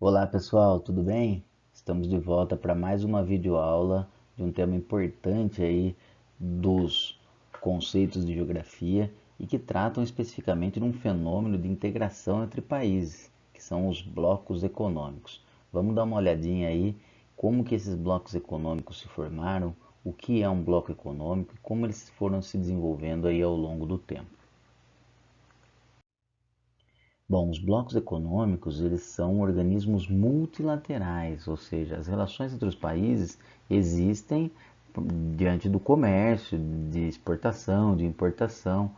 Olá pessoal, tudo bem? Estamos de volta para mais uma videoaula de um tema importante aí dos conceitos de geografia e que tratam especificamente de um fenômeno de integração entre países, que são os blocos econômicos. Vamos dar uma olhadinha aí como que esses blocos econômicos se formaram, o que é um bloco econômico e como eles foram se desenvolvendo aí ao longo do tempo. Bom, os blocos econômicos, eles são organismos multilaterais, ou seja, as relações entre os países existem diante do comércio, de exportação, de importação,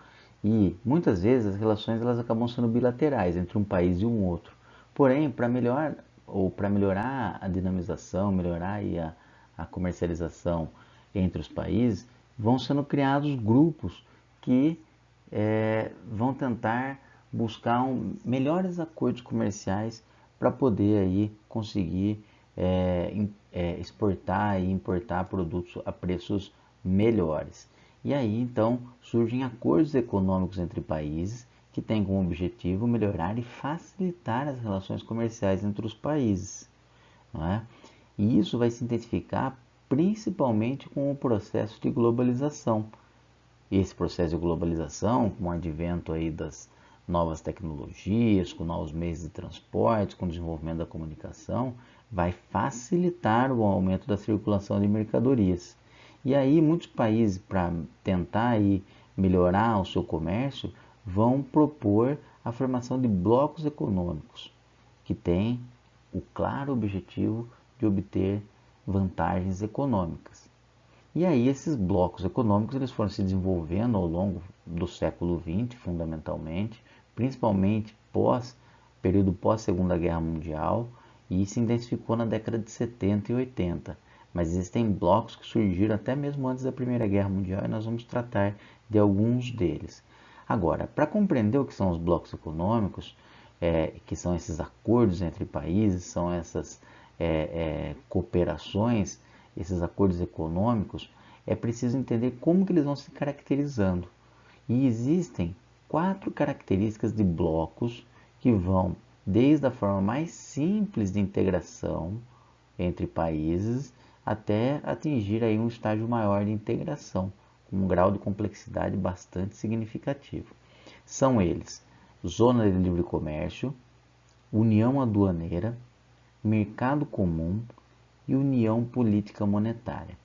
e muitas vezes as relações elas acabam sendo bilaterais entre um país e um outro. Porém, para melhorar a dinamização, melhorar aí a comercialização entre os países, vão sendo criados grupos que vão tentar buscar melhores acordos comerciais para poder aí conseguir exportar e importar produtos a preços melhores. E aí então surgem acordos econômicos entre países que têm como objetivo melhorar e facilitar as relações comerciais entre os países, não é? E isso vai se intensificar principalmente com o processo de globalização. Esse processo de globalização, com o advento aí das novas tecnologias, com novos meios de transporte, com o desenvolvimento da comunicação, vai facilitar o aumento da circulação de mercadorias. E aí muitos países, para tentar aí melhorar o seu comércio, vão propor a formação de blocos econômicos, que têm o claro objetivo de obter vantagens econômicas. E aí esses blocos econômicos eles foram se desenvolvendo ao longo do século XX, fundamentalmente, principalmente período pós Segunda Guerra Mundial, e se intensificou na década de 70 e 80. Mas existem blocos que surgiram até mesmo antes da Primeira Guerra Mundial e nós vamos tratar de alguns deles. Agora, para compreender o que são os blocos econômicos, que são esses acordos entre países, são essas cooperações, esses acordos econômicos, é preciso entender como que eles vão se caracterizando. E existem 4 características de blocos que vão desde a forma mais simples de integração entre países até atingir aí um estágio maior de integração, com um grau de complexidade bastante significativo. São eles: Zona de Livre Comércio, União Aduaneira, Mercado Comum e União Política Monetária.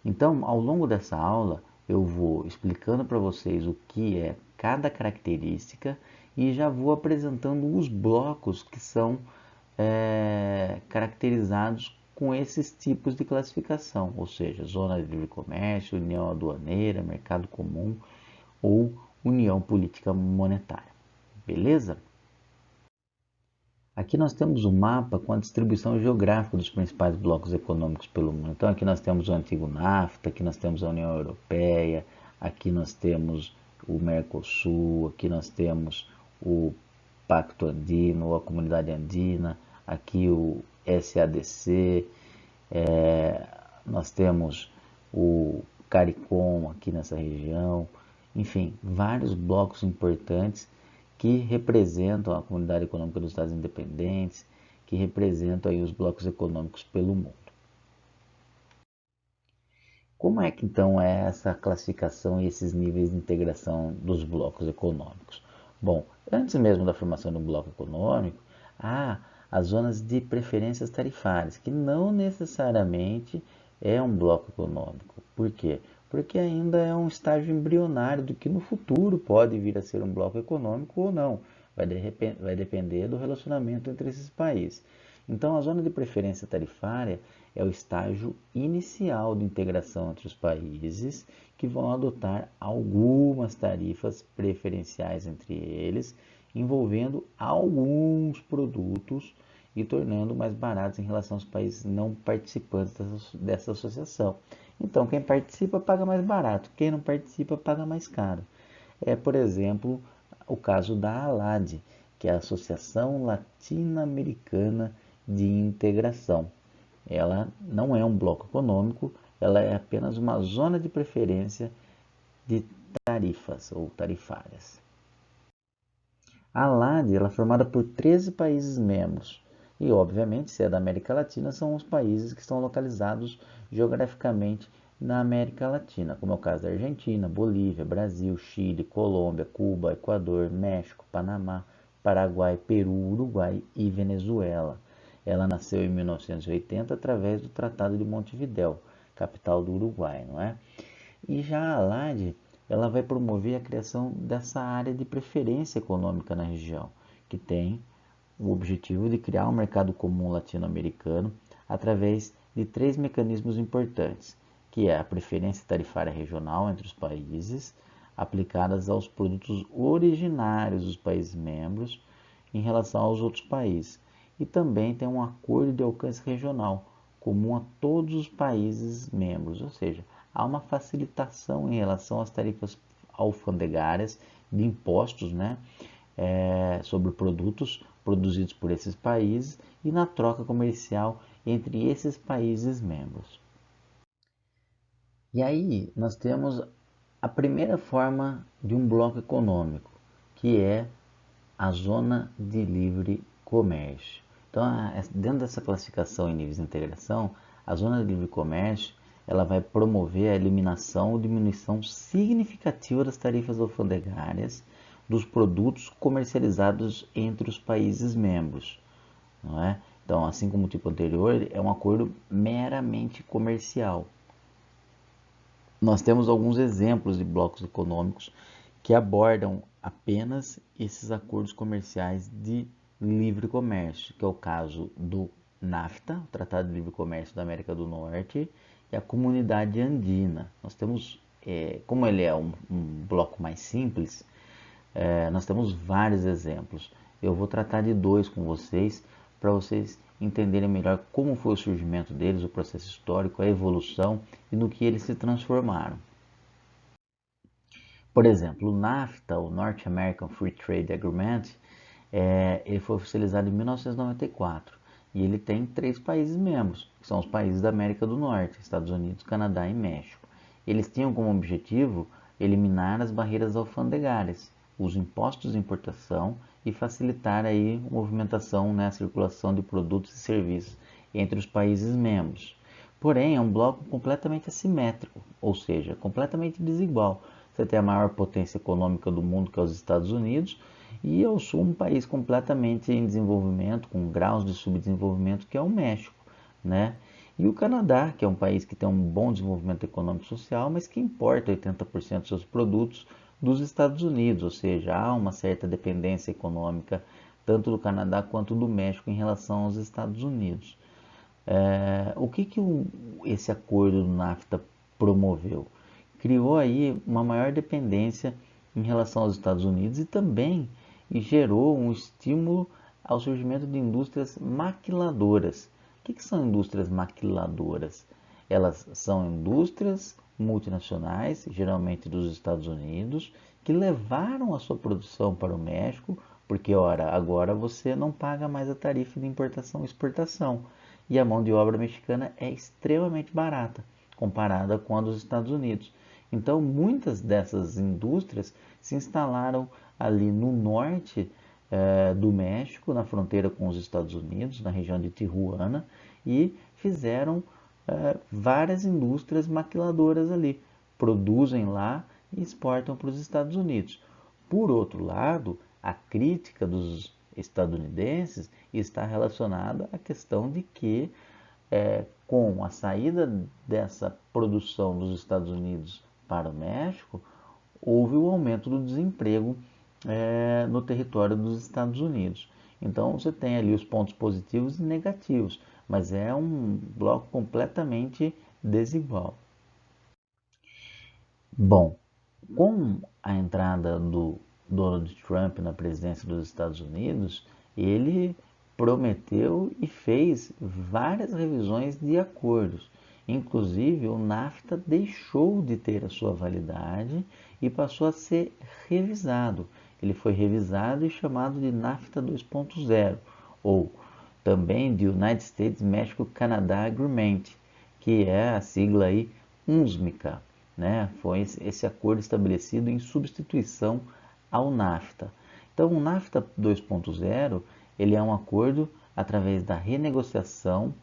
Então, ao longo dessa aula, eu vou explicando para vocês o que é cada característica e já vou apresentando os blocos que são caracterizados com esses tipos de classificação, ou seja, Zona de Livre Comércio, União Aduaneira, Mercado Comum ou União Política Monetária. Beleza? Aqui nós temos um mapa com a distribuição geográfica dos principais blocos econômicos pelo mundo. Então aqui nós temos o antigo NAFTA, aqui nós temos a União Europeia, aqui nós temos o Mercosul, aqui nós temos o Pacto Andino, a Comunidade Andina, aqui o SADC, nós temos o CARICOM aqui nessa região, enfim, vários blocos importantes que representam a Comunidade Econômica dos Estados Independentes, que representam aí os blocos econômicos pelo mundo. Como é que então é essa classificação e esses níveis de integração dos blocos econômicos? Bom, antes mesmo da formação de um bloco econômico, há as zonas de preferências tarifárias, que não necessariamente é um bloco econômico. Por quê? Porque ainda é um estágio embrionário do que no futuro pode vir a ser um bloco econômico ou não. Vai depender do relacionamento entre esses países. Então, a zona de preferência tarifária é o estágio inicial de integração entre os países que vão adotar algumas tarifas preferenciais entre eles, envolvendo alguns produtos e tornando mais baratos em relação aos países não participantes dessa associação. Então, quem participa paga mais barato, quem não participa paga mais caro. É, por exemplo, o caso da ALAD, que é a Associação Latino-Americana de Integração. Ela não é um bloco econômico, ela é apenas uma zona de preferência de tarifas ou tarifárias. A ALAD ela é formada por 13 países membros, E, obviamente, se é da América Latina, são os países que estão localizados geograficamente na América Latina, como é o caso da Argentina, Bolívia, Brasil, Chile, Colômbia, Cuba, Equador, México, Panamá, Paraguai, Peru, Uruguai e Venezuela. Ela nasceu em 1980 através do Tratado de Montevidéu, capital do Uruguai, não é? E já a ALAD, ela vai promover a criação dessa área de preferência econômica na região, que tem o objetivo de criar um mercado comum latino-americano através de três mecanismos importantes, que é a preferência tarifária regional entre os países, aplicadas aos produtos originários dos países membros em relação aos outros países, e também tem um acordo de alcance regional comum a todos os países membros, ou seja, há uma facilitação em relação às tarifas alfandegárias de impostos, né, sobre produtos produzidos por esses países e na troca comercial entre esses países membros. E aí nós temos a primeira forma de um bloco econômico, que é a zona de livre comércio. Então, dentro dessa classificação em níveis de integração, a zona de livre comércio ela vai promover a eliminação ou diminuição significativa das tarifas alfandegárias dos produtos comercializados entre os países membros, não é? Então, assim como o tipo anterior, é um acordo meramente comercial. Nós temos alguns exemplos de blocos econômicos que abordam apenas esses acordos comerciais de livre comércio, que é o caso do NAFTA, o Tratado de Livre Comércio da América do Norte, e a Comunidade Andina. Nós temos, como ele é um bloco mais simples, nós temos vários exemplos. Eu vou tratar de dois com vocês, para vocês entenderem melhor como foi o surgimento deles, o processo histórico, a evolução e no que eles se transformaram. Por exemplo, o NAFTA, o North American Free Trade Agreement, ele foi oficializado em 1994 e ele tem três países membros, que são os países da América do Norte, Estados Unidos, Canadá e México. Eles tinham como objetivo eliminar as barreiras alfandegárias, os impostos de importação e facilitar aí a movimentação, né, a circulação de produtos e serviços entre os países membros. Porém, é um bloco completamente assimétrico, ou seja, completamente desigual. Você tem a maior potência econômica do mundo, que é os Estados Unidos, e eu sou um país completamente em desenvolvimento, com graus de subdesenvolvimento, que é o México, né? E o Canadá, que é um país que tem um bom desenvolvimento econômico e social, mas que importa 80% dos seus produtos dos Estados Unidos, ou seja, há uma certa dependência econômica tanto do Canadá quanto do México em relação aos Estados Unidos. O que esse acordo do NAFTA promoveu? Criou aí uma maior dependência em relação aos Estados Unidos e também gerou um estímulo ao surgimento de indústrias maquiladoras. O que são indústrias maquiladoras? Elas são indústrias multinacionais, geralmente dos Estados Unidos, que levaram a sua produção para o México, porque ora, agora você não paga mais a tarifa de importação e exportação e a mão de obra mexicana é extremamente barata comparada com a dos Estados Unidos. Então, muitas dessas indústrias se instalaram ali no norte do México, na fronteira com os Estados Unidos, na região de Tijuana, e fizeram várias indústrias maquiladoras ali. Produzem lá e exportam para os Estados Unidos. Por outro lado, a crítica dos estadunidenses está relacionada à questão de que, com a saída dessa produção dos Estados Unidos para o México, houve o aumento do desemprego no território dos Estados Unidos. Então você tem ali os pontos positivos e negativos, mas é um bloco completamente desigual. Bom, com a entrada do Donald Trump na presidência dos Estados Unidos, ele prometeu e fez várias revisões de acordos. Inclusive, o NAFTA deixou de ter a sua validade e passou a ser revisado. Ele foi revisado e chamado de NAFTA 2.0, ou também de United States México Canadá Agreement, que é a sigla aí UNSMICA, né? Foi esse acordo estabelecido em substituição ao NAFTA. Então, o NAFTA 2.0 ele é um acordo através da renegociação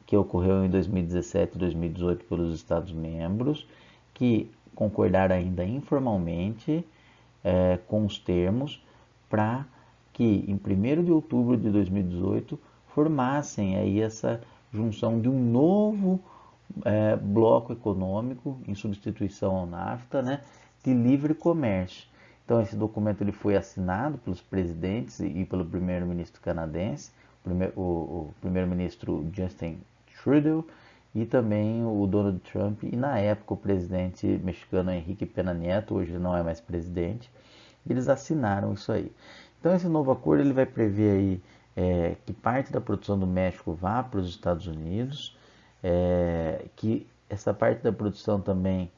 que ocorreu em 2017 e 2018 pelos Estados-membros, que concordaram ainda informalmente com os termos para que em 1º de outubro de 2018 formassem aí essa junção de um novo bloco econômico em substituição ao NAFTA, né, de livre comércio. Então esse documento ele foi assinado pelos presidentes e pelo primeiro-ministro canadense, o primeiro-ministro Justin Trudeau e também o Donald Trump e na época o presidente mexicano Enrique Peña Nieto, hoje não é mais presidente. Eles assinaram isso aí. Então esse novo acordo ele vai prever aí que parte da produção do México vá para os Estados Unidos, que essa parte da produção também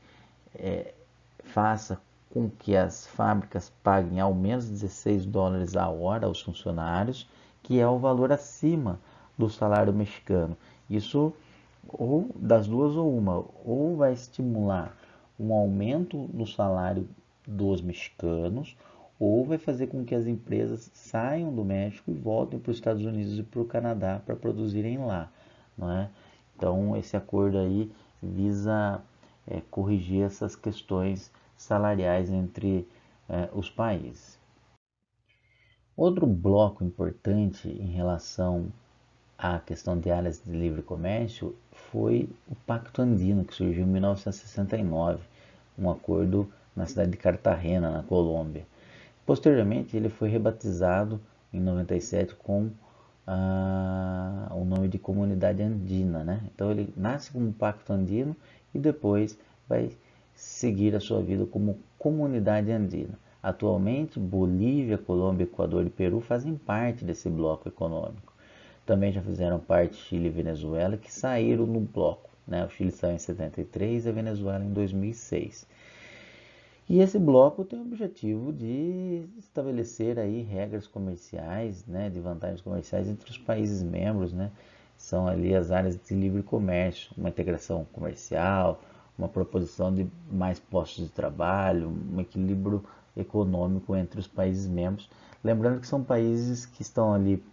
faça com que as fábricas paguem ao menos $16 a hora aos funcionários, que é o valor acima do salário mexicano. Isso ou das duas ou uma, ou vai estimular um aumento no salário dos mexicanos, ou vai fazer com que as empresas saiam do México e voltem para os Estados Unidos e para o Canadá para produzirem lá, não é? Então esse acordo aí visa corrigir essas questões salariais entre os países. Outro bloco importante em relação à questão de áreas de livre comércio foi o Pacto Andino, que surgiu em 1969, um acordo na cidade de Cartagena, na Colômbia. Posteriormente, ele foi rebatizado em 97 com o nome de Comunidade Andina, né? Então ele nasce como Pacto Andino e depois vai seguir a sua vida como Comunidade Andina. Atualmente, Bolívia, Colômbia, Equador e Peru fazem parte desse bloco econômico. Também já fizeram parte Chile e Venezuela, que saíram no bloco, né? O Chile saiu em 73 e a Venezuela em 2006. E esse bloco tem o objetivo de estabelecer aí regras comerciais, né, de vantagens comerciais entre os países membros, né? São ali as áreas de livre comércio, uma integração comercial, uma proposição de mais postos de trabalho, um equilíbrio econômico entre os países membros. Lembrando que são países que estão ali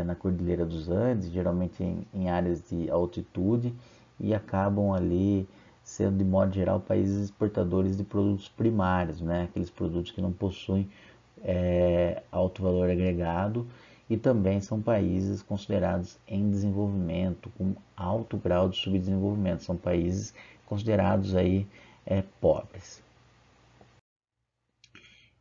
na Cordilheira dos Andes, geralmente em áreas de altitude, e acabam ali sendo, de modo geral, países exportadores de produtos primários, né? Aqueles produtos que não possuem alto valor agregado, e também são países considerados em desenvolvimento, com alto grau de subdesenvolvimento, são países considerados aí pobres.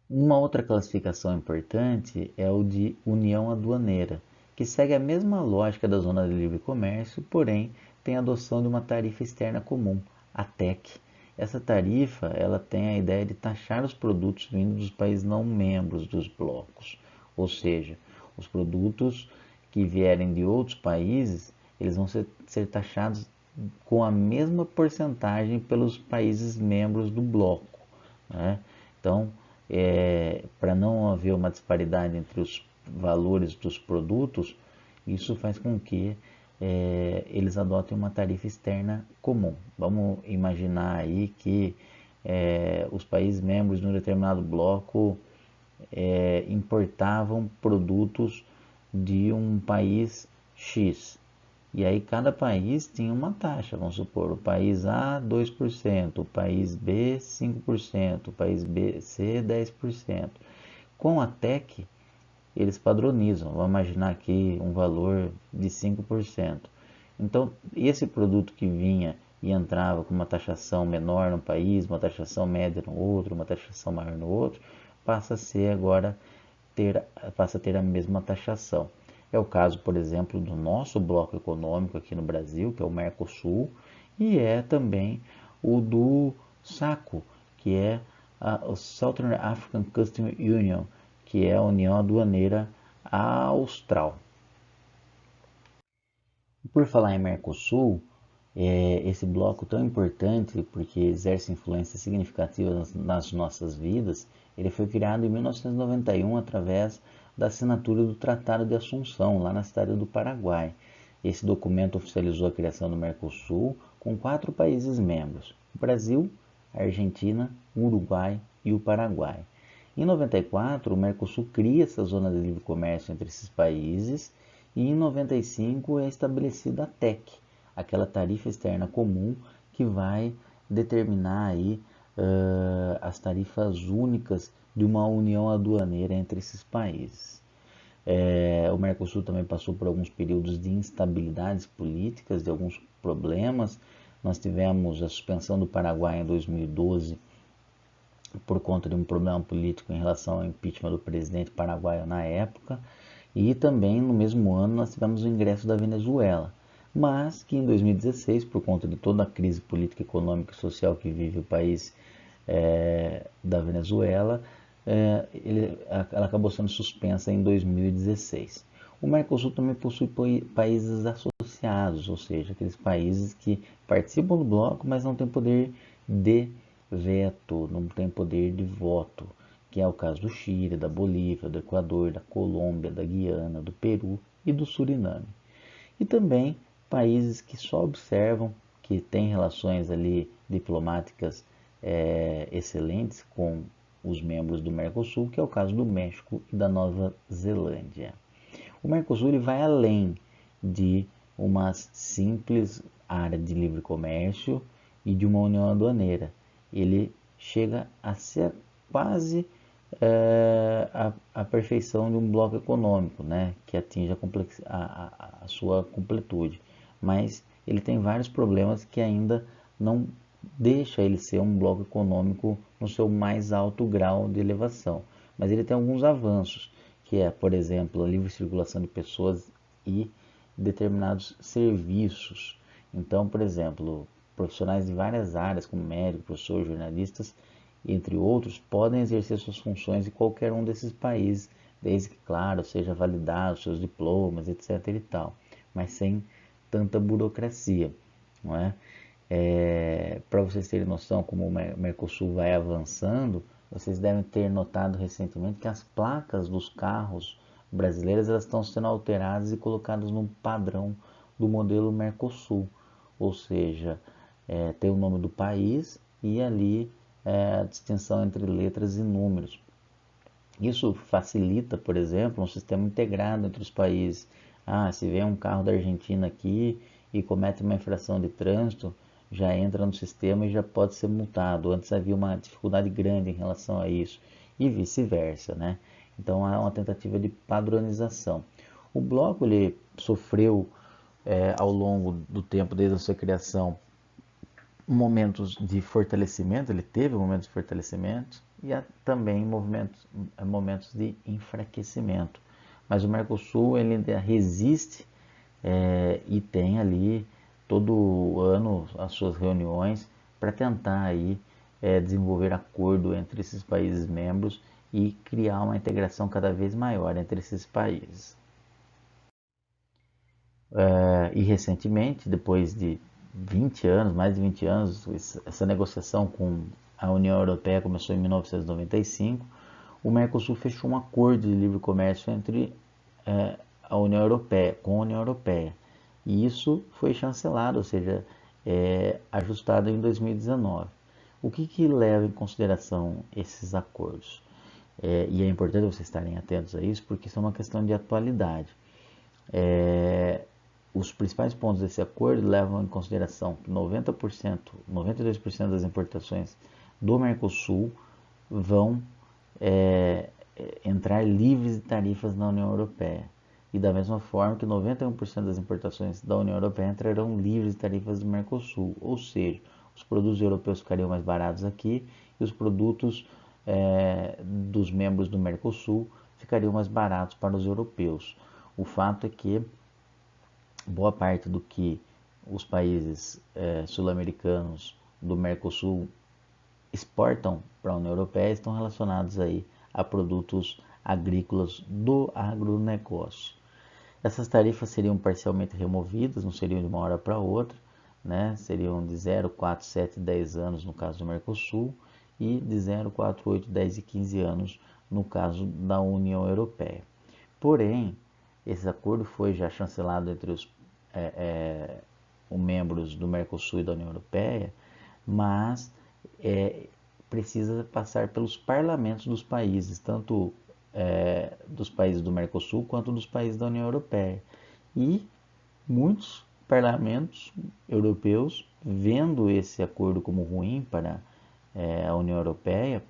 Uma outra classificação importante é o de União Aduaneira, que segue a mesma lógica da Zona de Livre Comércio, porém tem a adoção de uma tarifa externa comum, a TEC. Essa tarifa ela tem a ideia de taxar os produtos vindos dos países não membros dos blocos, ou seja, os produtos que vierem de outros países, eles vão ser taxados com a mesma porcentagem pelos países membros do bloco, né? Então, para não haver uma disparidade entre os valores dos produtos, isso faz com que eles adotem uma tarifa externa comum. Vamos imaginar aí que os países membros de um determinado bloco importavam produtos de um país X. E aí cada país tinha uma taxa, vamos supor, o país A 2%, o país B 5%, o país C 10%. Com a TEC, eles padronizam, vamos imaginar aqui um valor de 5%. Então, esse produto que vinha e entrava com uma taxação menor no país, uma taxação média no outro, uma taxação maior no outro, passa a ter a mesma taxação. É o caso, por exemplo, do nosso bloco econômico aqui no Brasil, que é o Mercosul, e é também o do SACO, que é o Southern African Customs Union, que é a União Aduaneira Austral. Por falar em Mercosul, esse bloco tão importante, porque exerce influência significativa nas nossas vidas, ele foi criado em 1991 através da assinatura do Tratado de Assunção, lá na cidade do Paraguai. Esse documento oficializou a criação do Mercosul com 4 países membros: o Brasil, a Argentina, o Uruguai e o Paraguai. Em 94, o Mercosul cria essa zona de livre comércio entre esses países e em 95 é estabelecida a TEC, aquela tarifa externa comum que vai determinar aí as tarifas únicas de uma união aduaneira entre esses países. O Mercosul também passou por alguns períodos de instabilidades políticas, de alguns problemas. Nós tivemos a suspensão do Paraguai em 2012 por conta de um problema político em relação ao impeachment do presidente paraguaio na época. E também no mesmo ano nós tivemos o ingresso da Venezuela, mas que em 2016, por conta de toda a crise política, econômica e social que vive o país da Venezuela, ela acabou sendo suspensa em 2016. O Mercosul também possui países associados, ou seja, aqueles países que participam do bloco, mas não têm poder de veto, não têm poder de voto, que é o caso do Chile, da Bolívia, do Equador, da Colômbia, da Guiana, do Peru e do Suriname. E também países que só observam, que têm relações ali diplomáticas excelentes com os membros do Mercosul, que é o caso do México e da Nova Zelândia. O Mercosul ele vai além de uma simples área de livre comércio e de uma união aduaneira. Ele chega a ser quase a perfeição de um bloco econômico, né, que atinge a sua completude. Mas ele tem vários problemas que ainda não deixa ele ser um bloco econômico no seu mais alto grau de elevação. Mas ele tem alguns avanços, que é, por exemplo, a livre circulação de pessoas e determinados serviços. Então, por exemplo, profissionais de várias áreas, como médicos, professores, jornalistas, entre outros, podem exercer suas funções em qualquer um desses países, desde que, claro, seja validado seus diplomas, etc. e tal, mas sem tanta burocracia, não é? Para vocês terem noção como o Mercosul vai avançando, vocês devem ter notado recentemente que as placas dos carros brasileiros elas estão sendo alteradas e colocadas no padrão do modelo Mercosul, ou seja, tem o nome do país e ali a distinção entre letras e números. Isso facilita, por exemplo, um sistema integrado entre os países. Se vem um carro da Argentina aqui e comete uma infração de trânsito, já entra no sistema e já pode ser multado. Antes havia uma dificuldade grande em relação a isso e vice-versa, né? Então há uma tentativa de padronização. O bloco ele sofreu ao longo do tempo, desde a sua criação, momentos de fortalecimento, ele teve momentos de fortalecimento e também momentos de enfraquecimento. Mas o Mercosul ele ainda resiste e tem ali todo ano as suas reuniões para tentar aí desenvolver acordo entre esses países membros e criar uma integração cada vez maior entre esses países. E recentemente, depois de 20 anos, mais de 20 anos, essa negociação com a União Europeia começou em 1995, o Mercosul fechou um acordo de livre comércio entre a União Europeia, com a União Europeia. E isso foi chancelado, ou seja, ajustado em 2019. O que leva em consideração esses acordos? E é importante vocês estarem atentos a isso, porque isso é uma questão de atualidade. Os principais pontos desse acordo levam em consideração que 90%, 92% das importações do Mercosul vão entrar livres de tarifas na União Europeia. E da mesma forma que 91% das importações da União Europeia entrarão livres de tarifas do Mercosul. Ou seja, os produtos europeus ficariam mais baratos aqui e os produtos dos membros do Mercosul ficariam mais baratos para os europeus. O fato é que boa parte do que os países sul-americanos do Mercosul exportam para a União Europeia estão relacionados aí a produtos agrícolas do agronegócio. Essas tarifas seriam parcialmente removidas, não seriam de uma hora para outra, né? Seriam de 0, 4, 7, 10 anos no caso do Mercosul e de 0, 4, 8, 10 e 15 anos no caso da União Europeia. Porém, esse acordo foi já chancelado entre os membros do Mercosul e da União Europeia, mas precisa passar pelos parlamentos dos países, tanto dos países do Mercosul quanto dos países da União Europeia. E muitos parlamentos europeus, vendo esse acordo como ruim para a União Europeia,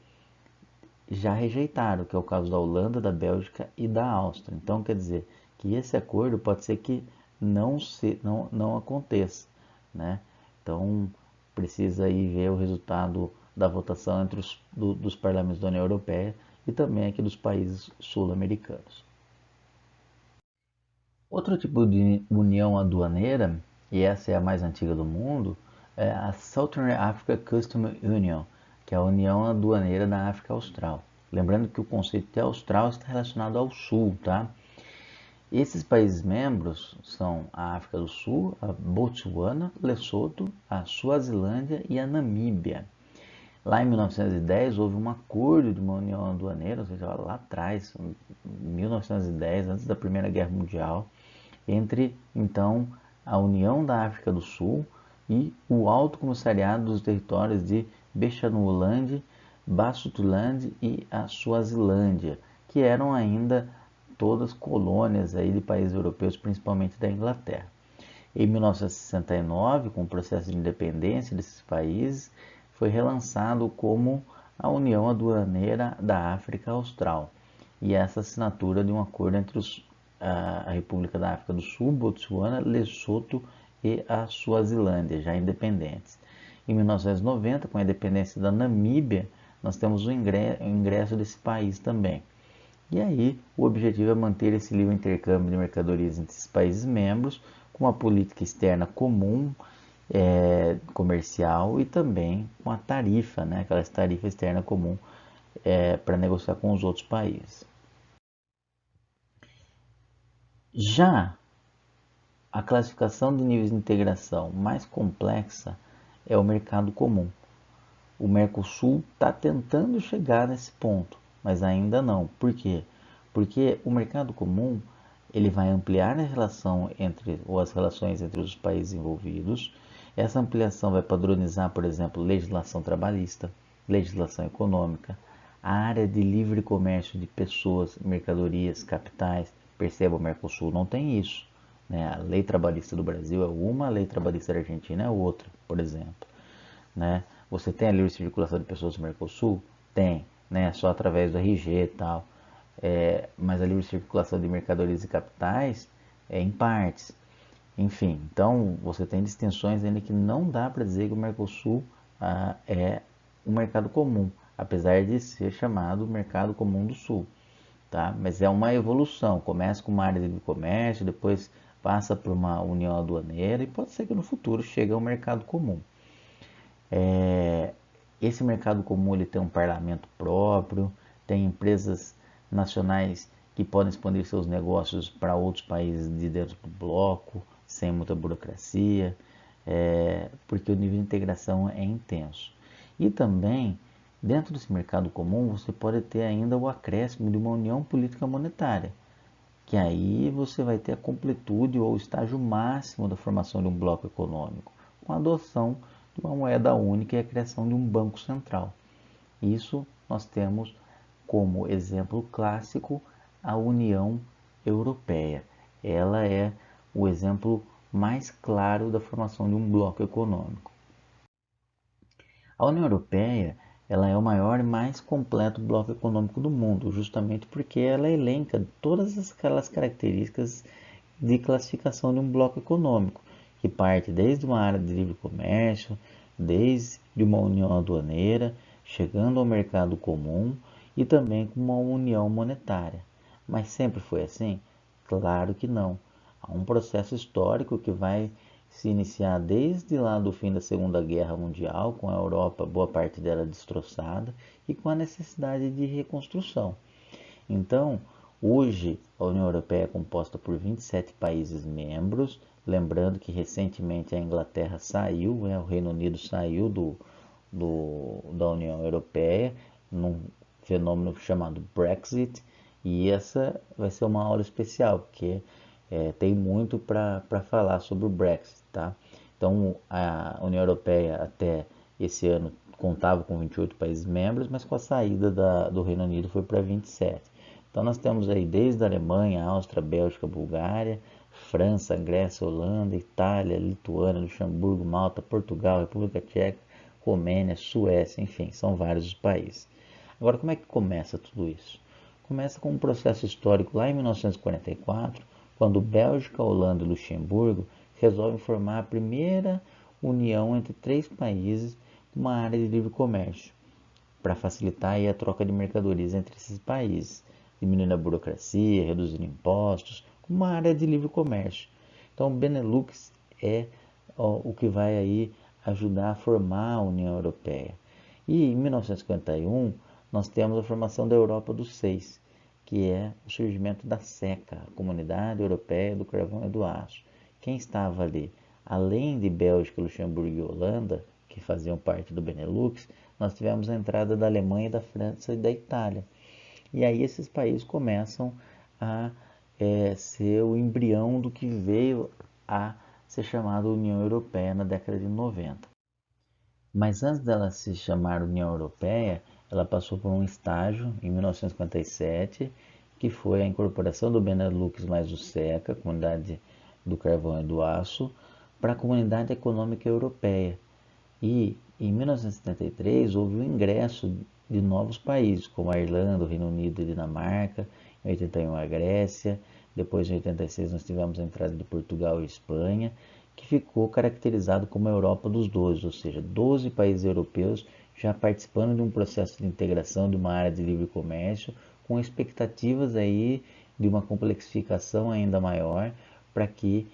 já rejeitaram, que é o caso da Holanda, da Bélgica e da Áustria. Então, quer dizer que esse acordo pode ser que não aconteça, né? Então, precisa aí ver o resultado da votação entre dos parlamentos da União Europeia e também aqui dos países sul-americanos. Outro tipo de união aduaneira, e essa é a mais antiga do mundo, é a Southern Africa Customs Union, que é a União Aduaneira da África Austral. Lembrando que o conceito de austral está relacionado ao sul, tá? Esses países membros são a África do Sul, a Botsuana, Lesoto, a Suazilândia e a Namíbia. Lá em 1910 houve um acordo de uma união aduaneira, ou seja, lá atrás, em 1910, antes da Primeira Guerra Mundial, entre então a União da África do Sul e o Alto Comissariado dos Territórios de Bechuanaland, Basutoland e a Suazilândia, que eram ainda todas colônias aí de países europeus, principalmente da Inglaterra. Em 1969, com o processo de independência desses países, foi relançado como a União Aduaneira da África Austral, e essa assinatura de um acordo entre a República da África do Sul, Botsuana, Lesoto e a Suazilândia, já independentes. Em 1990, com a independência da Namíbia, nós temos o ingresso desse país também. E aí, o objetivo é manter esse livre intercâmbio de mercadorias entre esses países membros, com uma política externa comum, comercial, e também com a tarifa, né, aquela tarifa externa comum para negociar com os outros países. Já a classificação de níveis de integração mais complexa é o mercado comum. O Mercosul está tentando chegar nesse ponto, mas ainda não. Por quê? Porque o mercado comum ele vai ampliar a relação ou as relações entre os países envolvidos. Essa ampliação vai padronizar, por exemplo, legislação trabalhista, legislação econômica, a área de livre comércio de pessoas, mercadorias, capitais. Perceba, o Mercosul não tem isso, né? A lei trabalhista do Brasil é uma, a lei trabalhista da Argentina é outra, por exemplo, né? Você tem a livre circulação de pessoas no Mercosul? Tem, né? Só através do RG e tal. Mas a livre circulação de mercadorias e capitais é em partes. Enfim, então você tem distinções ainda que não dá para dizer que o Mercosul é um mercado comum, apesar de ser chamado mercado comum do Sul, tá? Mas é uma evolução, começa com uma área de comércio, depois passa por uma união aduaneira e pode ser que no futuro chegue ao mercado comum. Esse mercado comum ele tem um parlamento próprio, tem empresas nacionais que podem expandir seus negócios para outros países de dentro do bloco, sem muita burocracia, porque o nível de integração é intenso. E também, dentro desse mercado comum, você pode ter ainda o acréscimo de uma união política monetária, que aí você vai ter a completude ou o estágio máximo da formação de um bloco econômico, com a adoção de uma moeda única e a criação de um banco central. Isso nós temos como exemplo clássico a União Europeia. Ela é o exemplo mais claro da formação de um bloco econômico. A União Europeia ela é o maior e mais completo bloco econômico do mundo, justamente porque ela elenca todas aquelas características de classificação de um bloco econômico, que parte desde uma área de livre comércio, desde uma união aduaneira, chegando ao mercado comum e também com uma união monetária. Mas sempre foi assim? Claro que não. Há um processo histórico que vai se iniciar desde lá do fim da Segunda Guerra Mundial, com a Europa, boa parte dela destroçada, e com a necessidade de reconstrução. Então, hoje, a União Europeia é composta por 27 países membros, lembrando que recentemente a Inglaterra saiu, o Reino Unido saiu da União Europeia, num fenômeno chamado Brexit, e essa vai ser uma aula especial, porque tem muito para falar sobre o Brexit, tá? Então, a União Europeia até esse ano contava com 28 países membros, mas com a saída do Reino Unido foi para 27. Então nós temos aí desde a Alemanha, Áustria, Bélgica, Bulgária, França, Grécia, Holanda, Itália, Lituânia, Luxemburgo, Malta, Portugal, República Tcheca, Romênia, Suécia, enfim, são vários os países. Agora, como é que começa tudo isso? Começa com um processo histórico lá em 1944, quando Bélgica, Holanda e Luxemburgo resolvem formar a primeira união entre 3 países com uma área de livre comércio, para facilitar aí a troca de mercadorias entre esses países, diminuindo a burocracia, reduzindo impostos, com uma área de livre comércio. Então, o Benelux é o que vai aí ajudar a formar a União Europeia. E em 1951, nós temos a formação da Europa dos Seis, que é o surgimento da SECA, a Comunidade Europeia do Carvão e do Aço. Quem estava ali? Além de Bélgica, Luxemburgo e Holanda, que faziam parte do Benelux, nós tivemos a entrada da Alemanha, da França e da Itália. E aí esses países começam a ser o embrião do que veio a ser chamado União Europeia na década de 90. Mas antes dela se chamar União Europeia, ela passou por um estágio em 1957, que foi a incorporação do Benelux mais o SECA, Comunidade do Carvão e do Aço, para a Comunidade Econômica Europeia. E em 1973 houve o ingresso de novos países, como a Irlanda, o Reino Unido e a Dinamarca, em 81 a Grécia, depois em 86 nós tivemos a entrada de Portugal e Espanha, que ficou caracterizado como a Europa dos 12, ou seja, 12 países europeus já participando de um processo de integração de uma área de livre comércio, com expectativas aí de uma complexificação ainda maior para que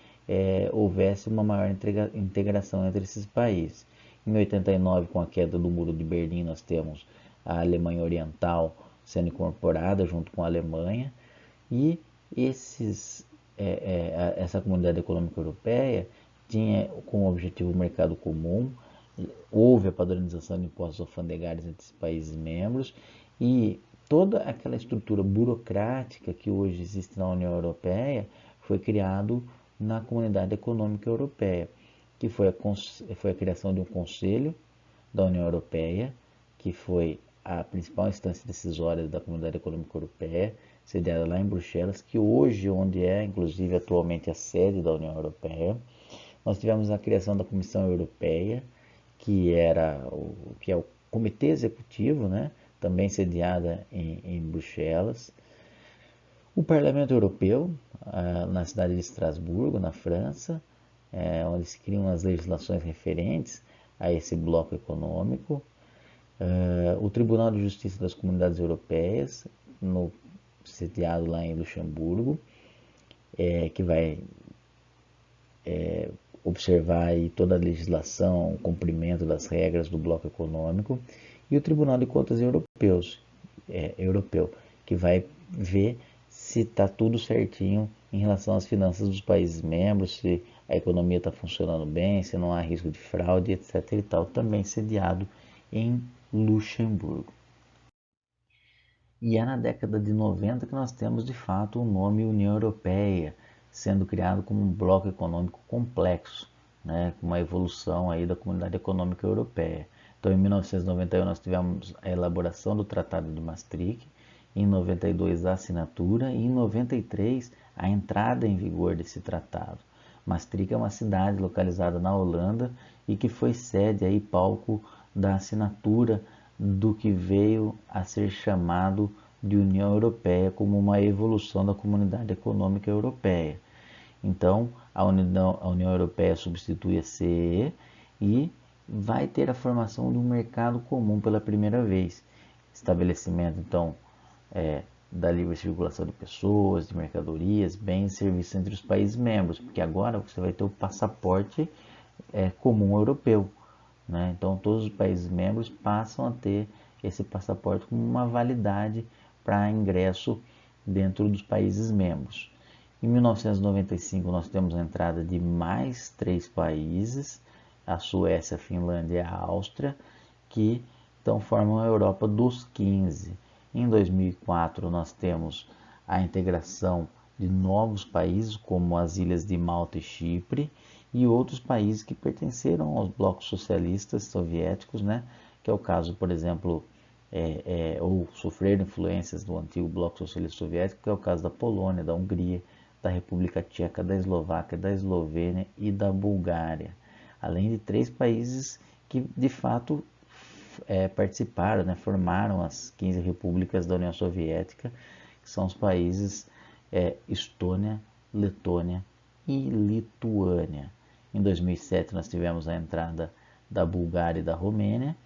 houvesse uma maior integração entre esses países. Em 89, com a queda do Muro de Berlim, nós temos a Alemanha Oriental sendo incorporada junto com a Alemanha, e essa Comunidade Econômica Europeia tinha como objetivo o mercado comum, houve a padronização de impostos alfandegários entre os países membros, e toda aquela estrutura burocrática que hoje existe na União Europeia foi criado na Comunidade Econômica Europeia, que foi a criação de um Conselho da União Europeia, que foi a principal instância decisória da Comunidade Econômica Europeia, sediada lá em Bruxelas, que hoje onde é, inclusive atualmente, a sede da União Europeia. Nós tivemos a criação da Comissão Europeia, que é o Comitê Executivo, né, também sediada em Bruxelas. O Parlamento Europeu, na cidade de Estrasburgo, na França, onde se criam as legislações referentes a esse bloco econômico. O Tribunal de Justiça das Comunidades Europeias, sediado lá em Luxemburgo, que vai observar aí toda a legislação, o cumprimento das regras do bloco econômico, e o Tribunal de Contas europeu, que vai ver se está tudo certinho em relação às finanças dos países membros, se a economia está funcionando bem, se não há risco de fraude, etc. e tal, também sediado em Luxemburgo. E é na década de 90 que nós temos de fato o nome União Europeia, sendo criado como um bloco econômico complexo, né, com uma evolução aí da Comunidade Econômica Europeia. Então, em 1991 nós tivemos a elaboração do Tratado de Maastricht, em 92 a assinatura e em 93 a entrada em vigor desse tratado. Maastricht é uma cidade localizada na Holanda e que foi sede aí palco da assinatura do que veio a ser chamado de União Europeia como uma evolução da Comunidade Econômica Europeia. Então, a União Europeia substitui a CEE e vai ter a formação de um mercado comum pela primeira vez. Estabelecimento, então, da livre circulação de pessoas, de mercadorias, bens e serviços entre os países membros, porque agora você vai ter o passaporte comum europeu, né? Então, todos os países membros passam a ter esse passaporte com uma validade para ingresso dentro dos países membros. Em 1995, nós temos a entrada de mais 3 países, a Suécia, a Finlândia e a Áustria, que então formam a Europa dos 15. Em 2004, nós temos a integração de novos países, como as ilhas de Malta e Chipre, e outros países que pertenceram aos blocos socialistas soviéticos, né, que é o caso, por exemplo, ou sofreram influências do antigo bloco socialista soviético, que é o caso da Polônia, da Hungria, da República Tcheca, da Eslováquia, da Eslovênia e da Bulgária, além de 3 países que de fato participaram, né, formaram as 15 repúblicas da União Soviética, que são os países Estônia, Letônia e Lituânia. Em 2007 nós tivemos a entrada da Bulgária e da Romênia,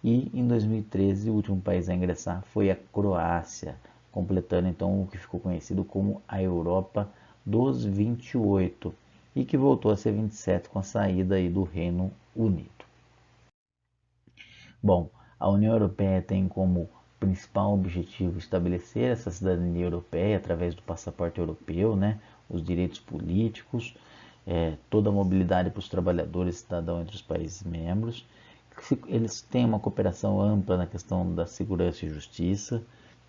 e em 2013 o último país a ingressar foi a Croácia, completando então o que ficou conhecido como a Europa dos 28 e que voltou a ser 27 com a saída aí do Reino Unido. Bom, a União Europeia tem como principal objetivo estabelecer essa cidadania europeia através do passaporte europeu, né, os direitos políticos, toda a mobilidade para os trabalhadores e cidadãos entre os países membros. Eles têm uma cooperação ampla na questão da segurança e justiça,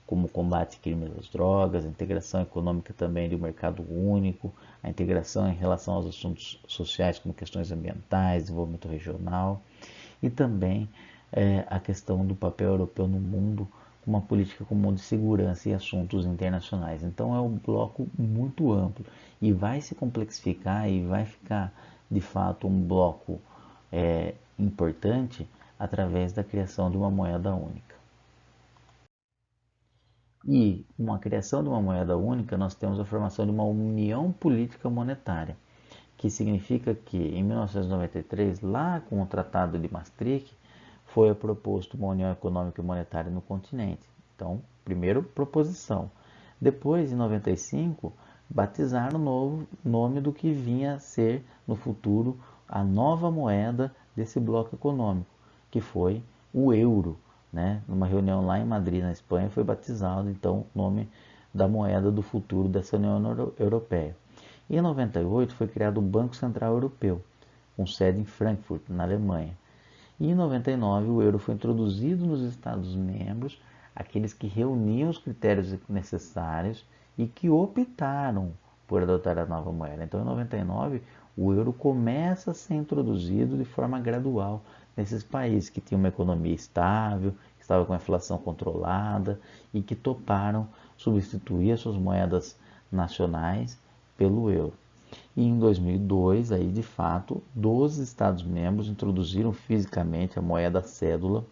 como o combate a crimes às drogas, a integração econômica também do mercado único, a integração em relação aos assuntos sociais, como questões ambientais, desenvolvimento regional, e também a questão do papel europeu no mundo, uma política comum de segurança e assuntos internacionais. Então é um bloco muito amplo e vai se complexificar e vai ficar de fato um bloco importante através da criação de uma moeda única. E com a criação de uma moeda única, nós temos a formação de uma união política monetária, que significa que em 1993, lá com o Tratado de Maastricht, foi proposto uma união econômica e monetária no continente. Então, primeiro proposição. Depois, em 95, batizaram o novo nome do que vinha a ser no futuro a nova moeda desse bloco econômico, que foi o euro. Né? Numa reunião lá em Madrid, na Espanha, foi batizado então o nome da moeda do futuro dessa União Europeia. E em 98 foi criado o Banco Central Europeu, com sede em Frankfurt, na Alemanha. E em 99 o euro foi introduzido nos Estados-membros, aqueles que reuniam os critérios necessários e que optaram por adotar a nova moeda. Então, em 99, o euro começa a ser introduzido de forma gradual nesses países que tinham uma economia estável, que estavam com a inflação controlada e que toparam substituir as suas moedas nacionais pelo euro. E em 2002, aí de fato, 12 Estados-membros introduziram fisicamente a moeda cédula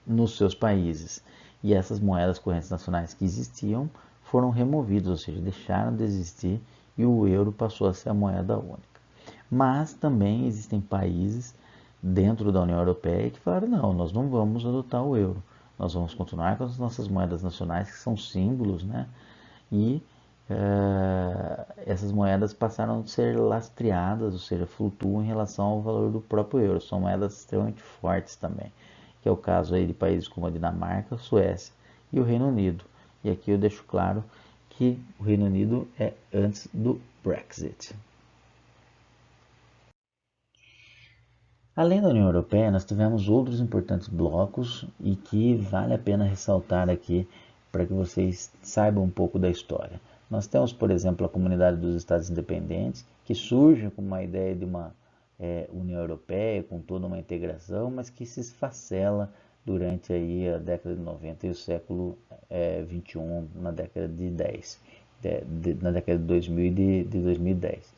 nos seus países. E essas moedas correntes nacionais que existiam foram removidas, ou seja, deixaram de existir e o euro passou a ser a moeda única. Mas também existem países dentro da União Europeia que falaram, não, nós não vamos adotar o euro, nós vamos continuar com as nossas moedas nacionais, que são símbolos, né? E essas moedas passaram a ser lastreadas, ou seja, flutuam em relação ao valor do próprio euro. São moedas extremamente fortes também, que é o caso aí de países como a Dinamarca, a Suécia e o Reino Unido. E aqui eu deixo claro que o Reino Unido é antes do Brexit. Além da União Europeia, nós tivemos outros importantes blocos e que vale a pena ressaltar aqui para que vocês saibam um pouco da história. Nós temos, por exemplo, a Comunidade dos Estados Independentes, que surge com uma ideia de uma União Europeia, com toda uma integração, mas que se esfacela durante aí a década de 90 e o século 21, na década de 10, na década de 2000 e de 2010.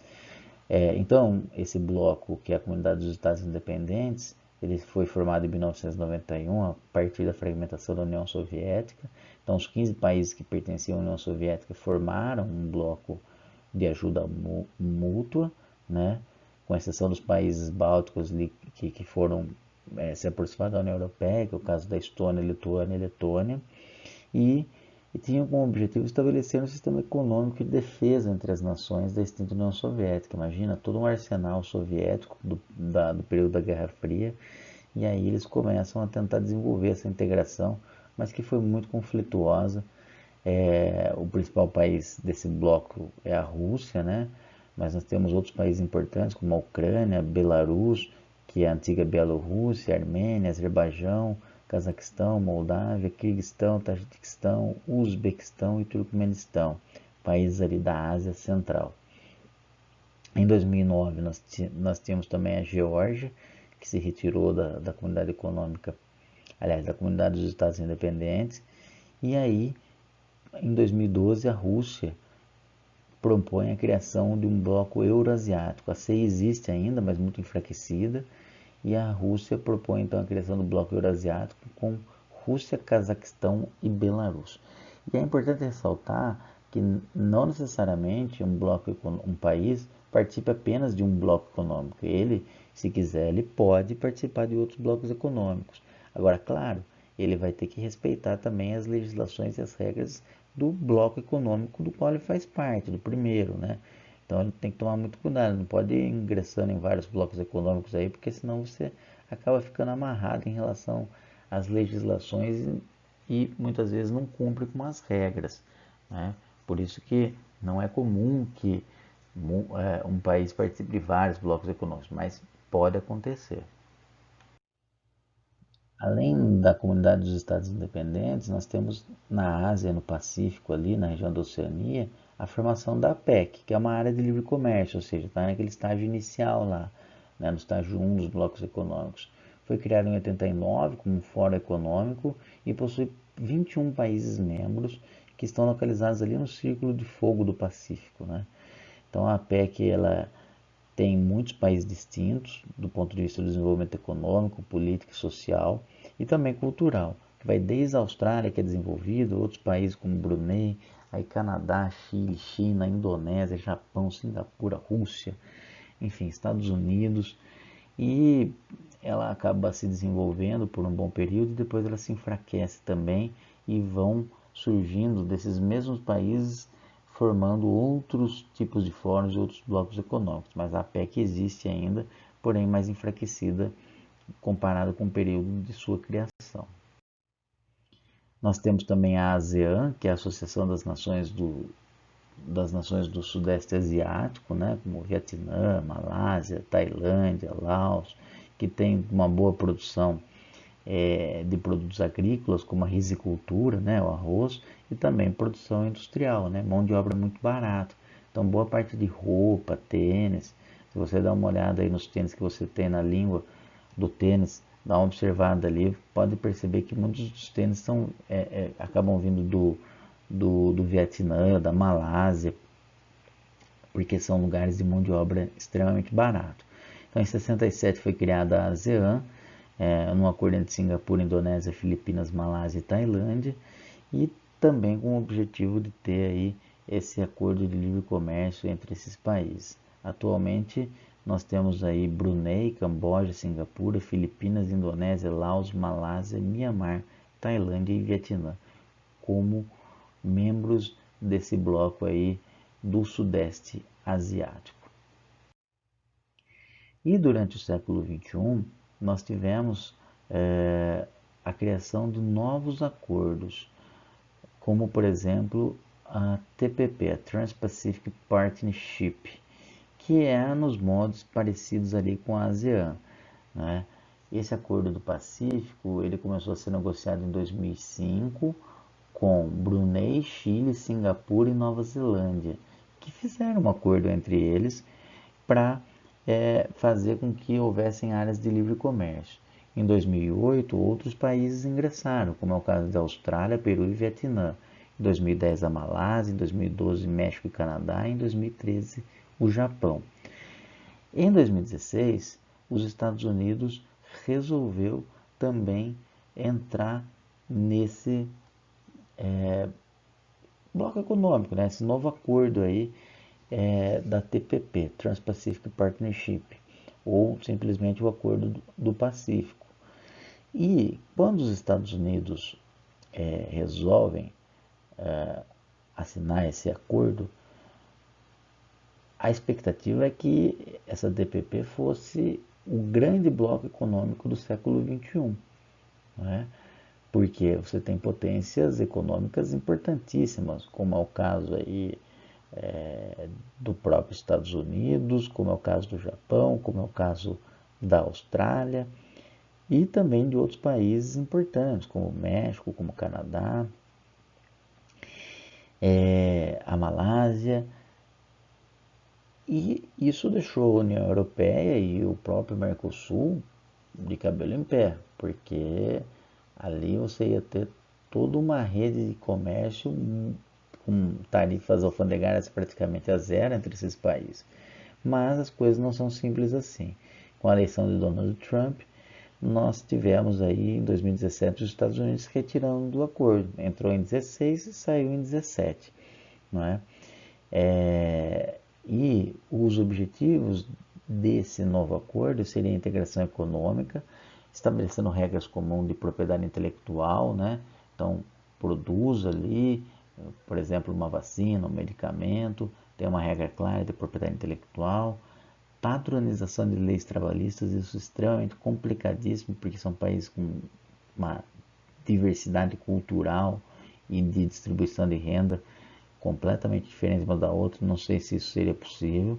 Então, esse bloco, que é a Comunidade dos Estados Independentes, ele foi formado em 1991, a partir da fragmentação da União Soviética. Então, os 15 países que pertenciam à União Soviética formaram um bloco de ajuda mútua, né? Com exceção dos países bálticos que foram se aproximar da União Europeia, que é o caso da Estônia, Lituânia e Letônia, e tinham como objetivo estabelecer um sistema econômico de defesa entre as nações da extinta União Soviética. Imagina todo um arsenal soviético do período da Guerra Fria, e aí eles começam a tentar desenvolver essa integração, mas que foi muito conflituosa. O principal país desse bloco é a Rússia, né? Mas nós temos outros países importantes como a Ucrânia, Belarus, que é a antiga Bielorrússia, Armênia, Azerbaijão, Cazaquistão, Moldávia, Quirguistão, Tajiquistão, Uzbequistão e Turcomenistão, países ali da Ásia Central. Em 2009 nós tínhamos também a Geórgia, que se retirou da comunidade econômica, aliás, da comunidade dos Estados Independentes. E aí, em 2012, a Rússia propõe a criação de um bloco eurasiático. A CEI existe ainda, mas muito enfraquecida, e a Rússia propõe então a criação do bloco eurasiático com Rússia, Cazaquistão e Belarus. E é importante ressaltar que não necessariamente um país participe apenas de um bloco econômico. Ele, se quiser, ele pode participar de outros blocos econômicos. Agora, claro, ele vai ter que respeitar também as legislações e as regras do bloco econômico do qual ele faz parte, do primeiro, né? Então ele tem que tomar muito cuidado, não pode ir ingressando em vários blocos econômicos aí, porque senão você acaba ficando amarrado em relação às legislações e muitas vezes não cumpre com as regras, né? Por isso que não é comum que um país participe de vários blocos econômicos, mas pode acontecer. Além da comunidade dos Estados Independentes, nós temos na Ásia e no Pacífico, ali na região da Oceania, a formação da APEC, que é uma área de livre comércio, ou seja, está naquele estágio inicial lá, né, no estágio 1 dos blocos econômicos. Foi criado em 89 como um fórum econômico e possui 21 países membros que estão localizados ali no Círculo de Fogo do Pacífico, né? Então a APEC ela tem muitos países distintos do ponto de vista do desenvolvimento econômico, político e social e também cultural, que vai desde a Austrália, que é desenvolvido, outros países como Brunei, aí Canadá, Chile, China, Indonésia, Japão, Singapura, Rússia, enfim, Estados Unidos, e ela acaba se desenvolvendo por um bom período e depois ela se enfraquece também e vão surgindo desses mesmos países formando outros tipos de fóruns e outros blocos econômicos, mas a APEC existe ainda, porém mais enfraquecida comparado com o período de sua criação. Nós temos também a ASEAN, que é a Associação das Nações do Sudeste Asiático, né, como Vietnã, Malásia, Tailândia, Laos, que tem uma boa produção de produtos agrícolas, como a risicultura, né, o arroz, e também produção industrial, né, mão de obra muito barata. Então, boa parte de roupa, tênis, se você dá uma olhada aí nos tênis que você tem na língua do tênis, dá uma observada ali, pode perceber que muitos dos tênis acabam vindo do Vietnã, da Malásia, porque são lugares de mão de obra extremamente barato. Então, em 67 foi criada a ASEAN, num acordo entre Singapura, Indonésia, Filipinas, Malásia e Tailândia, e também com o objetivo de ter aí esse acordo de livre comércio entre esses países. Atualmente nós temos aí Brunei, Camboja, Singapura, Filipinas, Indonésia, Laos, Malásia, Mianmar, Tailândia e Vietnã como membros desse bloco aí do Sudeste Asiático. E durante o século XXI, nós tivemos a criação de novos acordos, como por exemplo a TPP, a Trans-Pacific Partnership, que é nos modos parecidos ali com a ASEAN, né? Esse acordo do Pacífico ele começou a ser negociado em 2005 com Brunei, Chile, Singapura e Nova Zelândia, que fizeram um acordo entre eles para fazer com que houvessem áreas de livre comércio. Em 2008, outros países ingressaram, como é o caso da Austrália, Peru e Vietnã. Em 2010, a Malásia, em 2012, México e Canadá, e em 2013, o Japão. Em 2016, os Estados Unidos resolveu também entrar nesse bloco econômico, né? Esse novo acordo aí da TPP, Trans-Pacific Partnership, ou simplesmente o Acordo do Pacífico. E quando os Estados Unidos resolvem assinar esse acordo, a expectativa é que essa TPP fosse o grande bloco econômico do século XXI, né? Porque você tem potências econômicas importantíssimas, como é o caso aí do próprio Estados Unidos, como é o caso do Japão, como é o caso da Austrália e também de outros países importantes, como o México, como o Canadá, a Malásia. E isso deixou a União Europeia e o próprio Mercosul de cabelo em pé, porque ali você ia ter toda uma rede de comércio com tarifas alfandegárias praticamente a zero entre esses países. Mas as coisas não são simples assim. Com a eleição de Donald Trump, nós tivemos aí em 2017 os Estados Unidos retirando do acordo. Entrou em 16 e saiu em 17, não é? E os objetivos desse novo acordo seria a integração econômica, estabelecendo regras comuns de propriedade intelectual, né? Então, produz ali, por exemplo, uma vacina, um medicamento, tem uma regra clara de propriedade intelectual, padronização de leis trabalhistas, isso é extremamente complicadíssimo, porque são países com uma diversidade cultural e de distribuição de renda completamente diferente uma da outra, não sei se isso seria possível.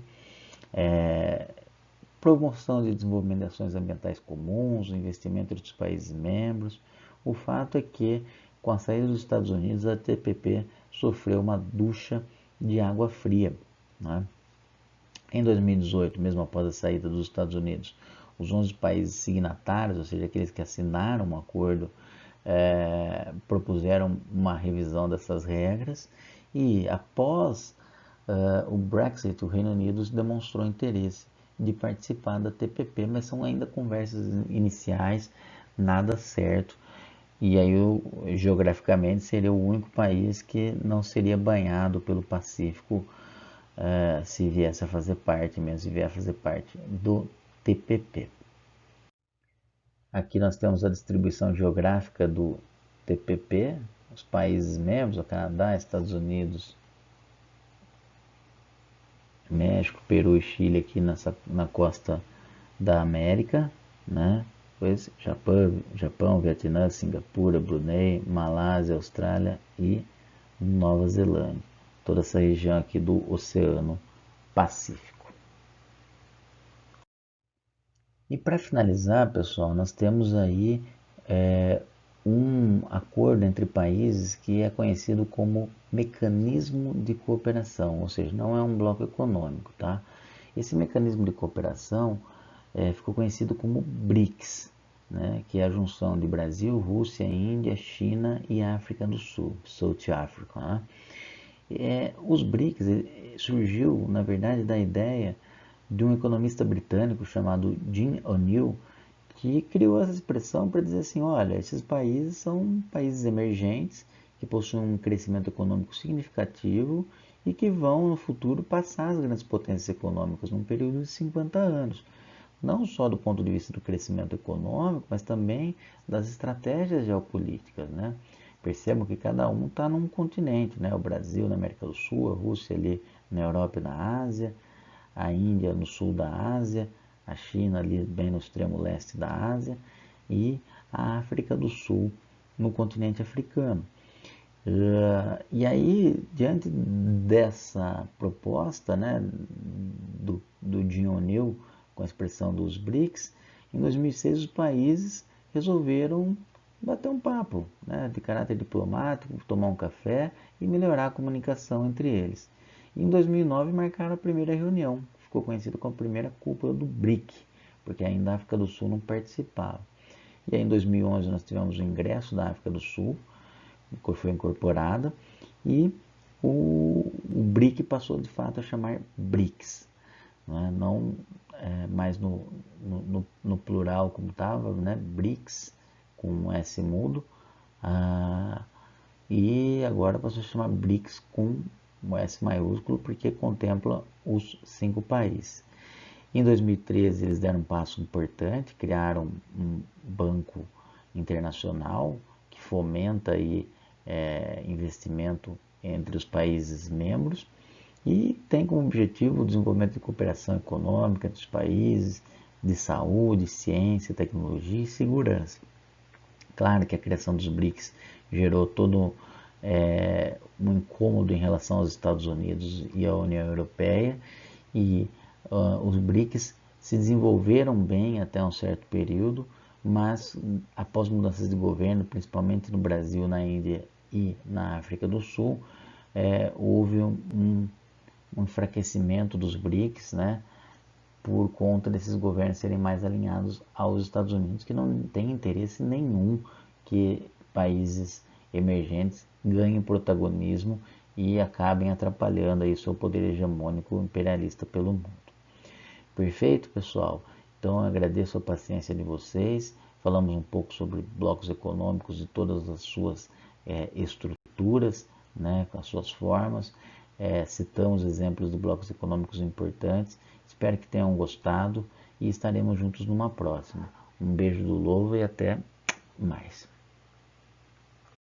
Promoção de desenvolvimento de ações ambientais comuns, investimento entre os países membros. O fato é que, com a saída dos Estados Unidos, a TPP sofreu uma ducha de água fria, né? Em 2018, mesmo após a saída dos Estados Unidos, os 11 países signatários, ou seja, aqueles que assinaram um acordo, propuseram uma revisão dessas regras e, após o Brexit, o Reino Unido demonstrou interesse de participar da TPP, mas são ainda conversas iniciais, nada certo. E aí, geograficamente, seria o único país que não seria banhado pelo Pacífico se viesse a fazer parte, mesmo se vier a fazer parte do TPP. Aqui nós temos a distribuição geográfica do TPP, os países membros, o Canadá, Estados Unidos, México, Peru e Chile aqui na costa da América, né? Depois Japão, Vietnã, Singapura, Brunei, Malásia, Austrália e Nova Zelândia. Toda essa região aqui do Oceano Pacífico. E para finalizar, pessoal, nós temos aí um acordo entre países que é conhecido como mecanismo de cooperação, ou seja, não é um bloco econômico, tá? Esse mecanismo de cooperação ficou conhecido como BRICS, né, que é a junção de Brasil, Rússia, Índia, China e África do Sul, South Africa. Né? Os BRICS surgiu, na verdade, da ideia de um economista britânico chamado Jim O'Neill, que criou essa expressão para dizer assim, olha, esses países são países emergentes, que possuem um crescimento econômico significativo e que vão, no futuro, passar as grandes potências econômicas num período de 50 anos. Não só do ponto de vista do crescimento econômico, mas também das estratégias geopolíticas, né? Percebam que cada um está num continente, né? O Brasil na América do Sul, a Rússia ali na Europa e na Ásia, a Índia no sul da Ásia, a China ali bem no extremo leste da Ásia e a África do Sul no continente africano. E aí, diante dessa proposta, né, do Jim O'Neill, com a expressão dos BRICS, em 2006 os países resolveram bater um papo, né, de caráter diplomático, tomar um café e melhorar a comunicação entre eles. E em 2009 marcaram a primeira reunião, ficou conhecida como a primeira cúpula do BRIC, porque ainda a África do Sul não participava. E aí em 2011 nós tivemos o ingresso da África do Sul, que foi incorporada, e o BRIC passou de fato a chamar BRICS, não mais no plural como estava, né? BRICS com um S mudo, e agora passou a chamar BRICS com um S maiúsculo porque contempla os 5 países. Em 2013 eles deram um passo importante, criaram um banco internacional que fomenta aí, investimento entre os países membros e tem como objetivo o desenvolvimento de cooperação econômica entre os países, de saúde, ciência, tecnologia e segurança. Claro que a criação dos BRICS gerou todo um incômodo em relação aos Estados Unidos e à União Europeia e os BRICS se desenvolveram bem até um certo período, mas após mudanças de governo, principalmente no Brasil, na Índia e na África do Sul, houve um enfraquecimento dos BRICS, né? por conta desses governos serem mais alinhados aos Estados Unidos, que não tem interesse nenhum que países emergentes ganhem protagonismo e acabem atrapalhando aí seu poder hegemônico imperialista pelo mundo. Perfeito, pessoal? Então eu agradeço a paciência de vocês. Falamos um pouco sobre blocos econômicos e todas as suas estruturas, né, com as suas formas. Citamos exemplos de blocos econômicos importantes. Espero que tenham gostado e estaremos juntos numa próxima. Um beijo do Louvo e até mais.